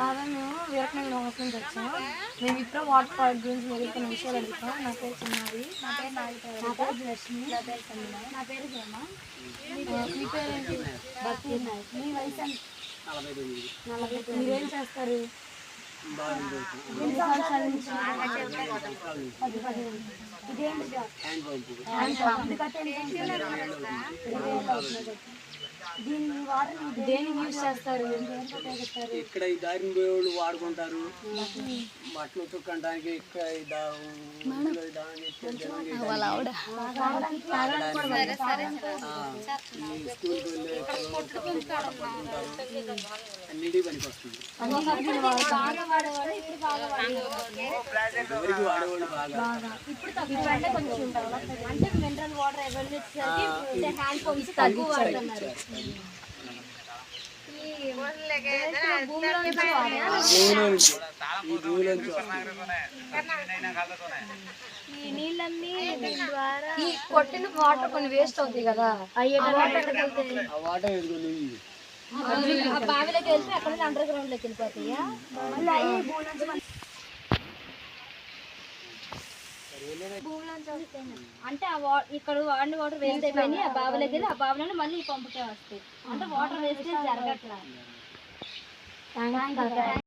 అదే మేము వీరకనగర్ హౌస్ నుంచి వచ్చాం. మేము ఇప్పుడు వాటర్ పాయింట్ గురించి మీరు కొన్ని విషయాలు అడుగుతాం. నా పేరు చిన్నది. నా పేరు నాగేశ్వరి. నా పేరు లక్ష్మి. నా పేరు సంజన. నా పేరు హేమ. మీ పేరేంటి? బకీర్ నాయక్. మీ వయసు ఎంత? 49. మీరేం చేస్తారు? ఎన్ని సంవత్సరాల నుంచి? ఇదేంటి జాబ్? ఇది కట్ట ఎంత? 20,000 అవుతుంది. దీన్ని వాటర్ దేనికి యూజ్ చేస్తారు? దేనికి ఉపయోగిస్తారు? ఇక్కడ ఈ దారిని పోయేవాళ్ళు వాడుకుంటారు. బట్టలు ఉతుక్కోవడానికి ఇక్కడ అన్నిటి పనికి వస్తుంది. ఎవరికి వాడేవాళ్ళు బాగా ఇప్పుడు తక్కువ అంటే కొంచెం అంటే mineral water availability hand pumps తక్కువ వాడుతున్నారు. ఈ నీళ్ళన్నీ ఈ కొట్టిన వాటర్ కొన్ని వేస్ట్ అవుతాయి కదా, బావిలోకి వెళ్తే అక్కడ అండర్ గ్రౌండ్ లోకి వెళ్ళిపోతాయా? అంటే ఇక్కడ వాడిన వాటర్ వేస్ట్ అయిపోయి ఆ బావిలోకి వెళ్ళి ఆ బావిలో మళ్ళీ పంపుకే వస్తాయి. అంటే వాటర్ వేస్టేజ్ జరగట్లా.